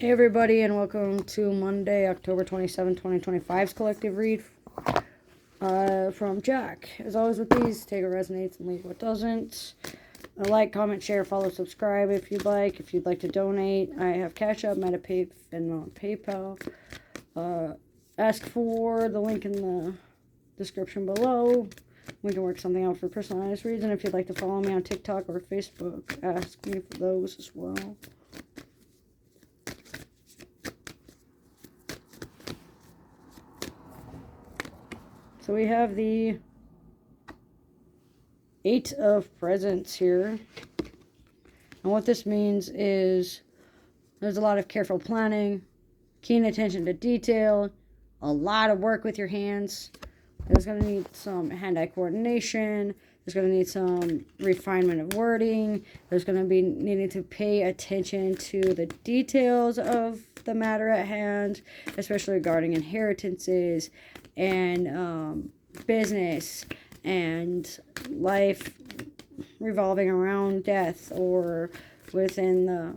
Hey everybody, and welcome to Monday, October 27, 2025's collective read from Jack. As always with these, take what resonates and leave what doesn't. Like, comment, share, follow, subscribe if you'd like. If you'd like to donate, I have Cash App, MetaPay, Venmo, and PayPal. Ask for the link in the description below. We can work something out for personalized reads, and if you'd like to follow me on TikTok or Facebook, ask me for those as well. So we have the Eight of Presents here. And what this means is there's a lot of careful planning, keen attention to detail, a lot of work with your hands. There's going to need some hand-eye coordination. There's going to need some refinement of wording. There's going to be needing to pay attention to the details of the matter at hand, especially regarding inheritances and business and life revolving around death or within the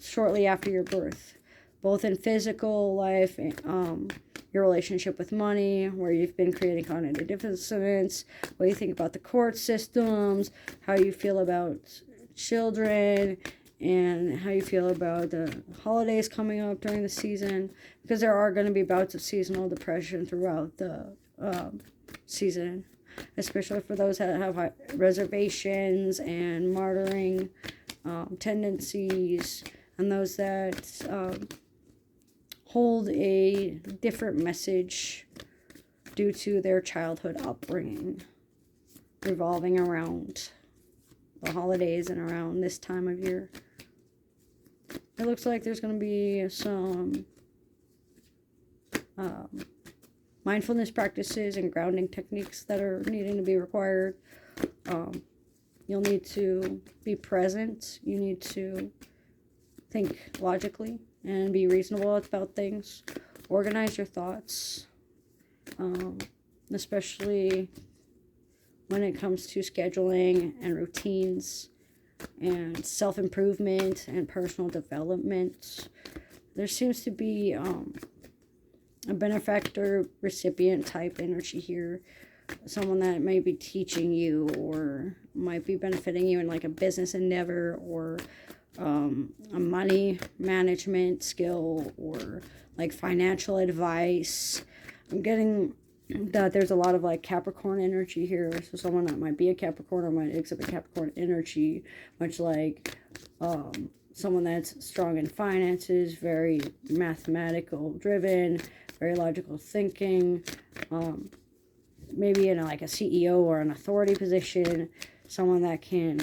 shortly after your birth, both in physical life, your relationship with money, where you've been creating cognitive dissonance, what you think about the court systems, how you feel about children, and how you feel about the holidays coming up during the season, because there are going to be bouts of seasonal depression throughout the season, especially for those that have reservations and martyring tendencies, and those that hold a different message due to their childhood upbringing revolving around the holidays and around this time of year. It looks like there's going to be some mindfulness practices and grounding techniques that are needing to be required. You'll need to be present. You need to think logically and be reasonable about things. Organize your thoughts, especially when it comes to scheduling and routines and self-improvement and personal development. There seems to be a benefactor recipient type energy here, someone that may be teaching you or might be benefiting you in like a business endeavor or a money management skill or like financial advice. I'm getting that there's a lot of like Capricorn energy here, so someone that might be a Capricorn or might exhibit Capricorn energy, much like someone that's strong in finances, very mathematical driven, very logical thinking, maybe in like a CEO or an authority position, someone that can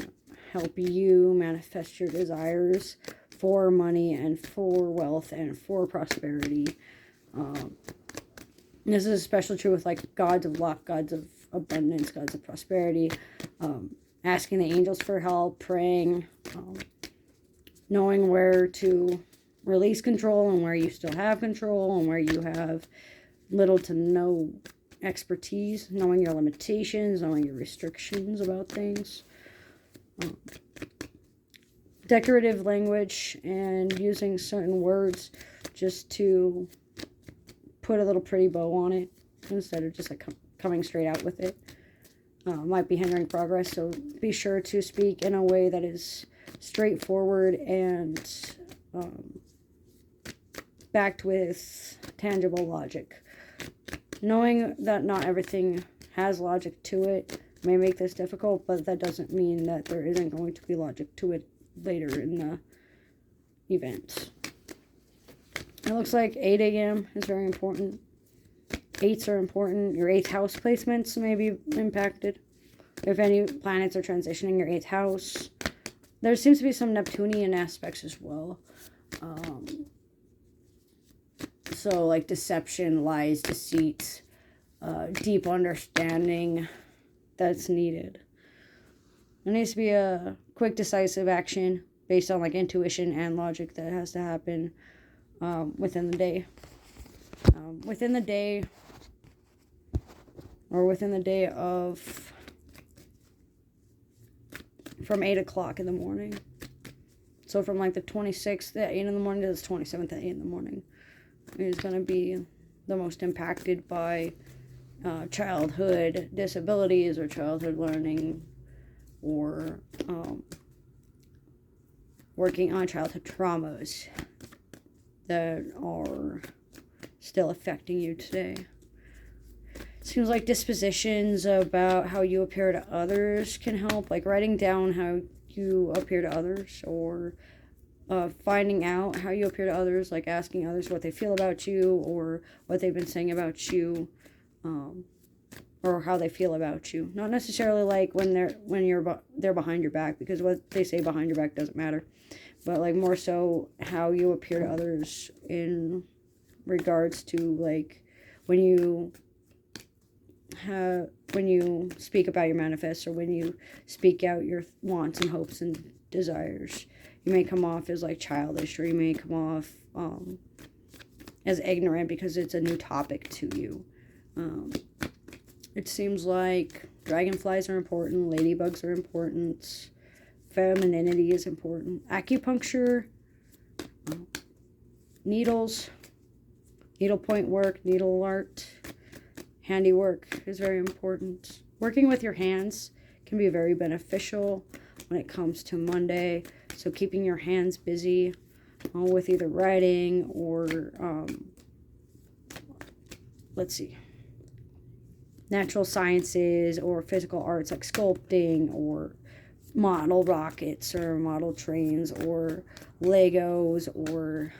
help you manifest your desires for money and for wealth and for prosperity. This is especially true with like gods of luck, gods of abundance, gods of prosperity. Asking the angels for help, praying, knowing where to release control and where you still have control and where you have little to no expertise, knowing your limitations, knowing your restrictions about things. Decorative language and using certain words just to put a little pretty bow on it instead of just like coming straight out with it might be hindering progress. So be sure to speak in a way that is straightforward and backed with tangible logic. Knowing that not everything has logic to it may make this difficult, but that doesn't mean that there isn't going to be logic to it later in the event. It looks like 8 a.m. is very important. 8s are important. Your 8th house placements may be impacted. If any planets are transitioning your 8th house. There seems to be some Neptunian aspects as well. So like deception, lies, deceit, deep understanding that's needed. There needs to be a quick, decisive action based on like intuition and logic that has to happen within the day. Within the day, or within the day of from 8 o'clock in the morning So from like the 26th at 8 in the morning to the 27th at 8 in the morning is going to be the most impacted by childhood disabilities or childhood learning, or working on childhood traumas that are still affecting you today. Seems like dispositions about how you appear to others can help, like writing down how you appear to others, or finding out how you appear to others, like asking others what they feel about you or what they've been saying about you, or how they feel about you. Not necessarily like when they're behind your back, because what they say behind your back doesn't matter, but like more so how you appear to others in regards to like when you speak about your manifest, or when you speak out your wants and hopes and desires. You may come off as like childish, or you may come off as ignorant because it's a new topic to you. It seems like dragonflies are important, ladybugs are important, femininity is important, acupuncture, needles, needlepoint work, needle art, handiwork is very important. Working with your hands can be very beneficial when it comes to Monday. So keeping your hands busy with either writing or, natural sciences or physical arts like sculpting or model rockets or model trains or Legos, or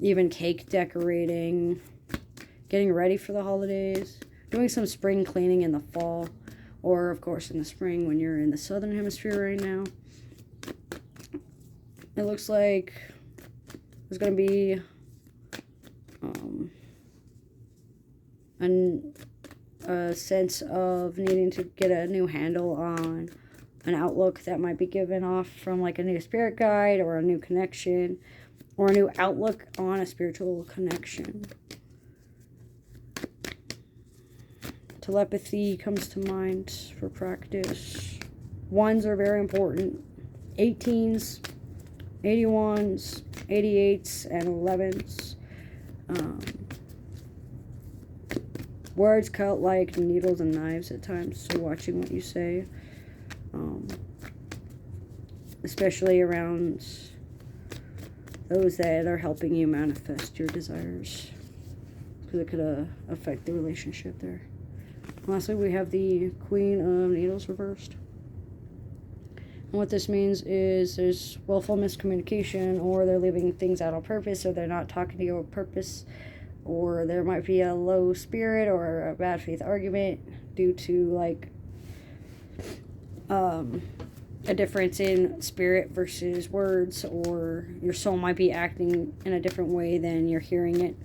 even cake decorating, getting ready for the holidays, doing some spring cleaning in the fall, or of course in the spring when you're in the southern hemisphere right now. It looks like there's going to be a sense of needing to get a new handle on an outlook that might be given off from like a new spirit guide, or a new connection, or a new outlook on a spiritual connection. Telepathy comes to mind for practice. Ones are very important. 18s, 81s, 88s, and 11s. Words cut like needles and knives at times, so watching what you say. Especially around those that are helping you manifest your desires, because it could affect the relationship there. Lastly, we have the Queen of Needles reversed. And what this means is there's willful miscommunication, or they're leaving things out on purpose, or they're not talking to you on purpose, or there might be a low spirit or a bad faith argument due to like a difference in spirit versus words, or your soul might be acting in a different way than you're hearing it,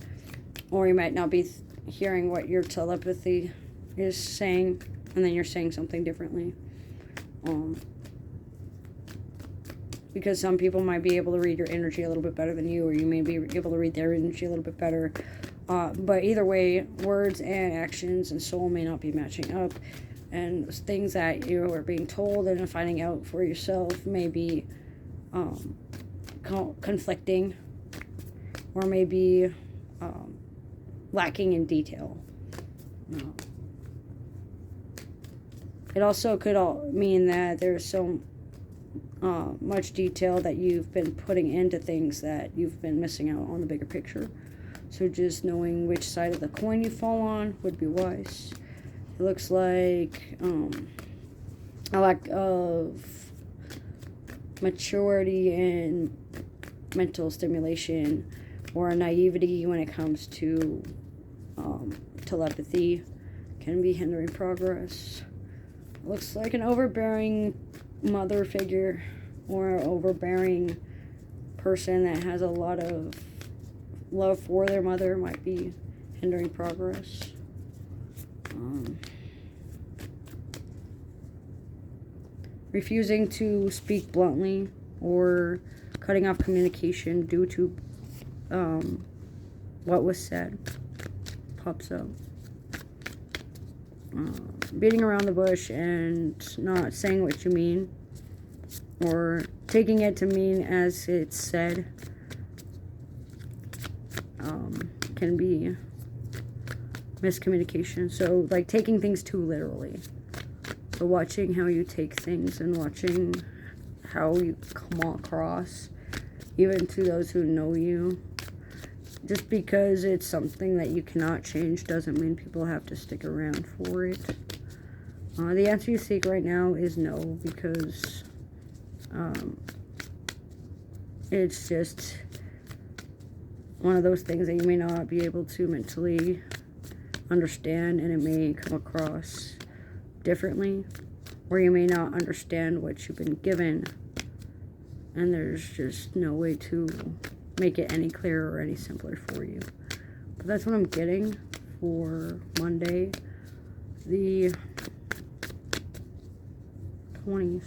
or you might not be hearing what your telepathy is saying, and then you're saying something differently. Because some people might be able to read your energy a little bit better than you, or you may be able to read their energy a little bit better. But either way, words and actions and soul may not be matching up, and things that you are being told and finding out for yourself may be conflicting, or maybe lacking in detail. It also could mean that there's so much detail that you've been putting into things that you've been missing out on the bigger picture. So just knowing which side of the coin you fall on would be wise. It looks like a lack of maturity and mental stimulation, or a naivety when it comes to telepathy can be hindering progress. It looks like an overbearing mother figure, or an overbearing person that has a lot of love for their mother might be hindering progress. Refusing to speak bluntly, or cutting off communication due to what was said pops up. Beating around the bush and not saying what you mean, or taking it to mean as it's said can be miscommunication. So, like, taking things too literally. So watching how you take things and watching how you come across, even to those who know you. Just because it's something that you cannot change doesn't mean people have to stick around for it. The answer you seek right now is no, because it's just one of those things that you may not be able to mentally understand, and it may come across differently, or you may not understand what you've been given, and there's just no way to make it any clearer or any simpler for you. But that's what I'm getting for Monday, the 20th.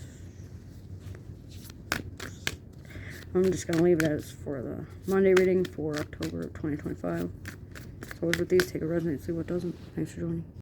I'm just going to leave it as for the Monday reading for October of 2025. So with these, take a resonate, see what doesn't. Thanks for joining.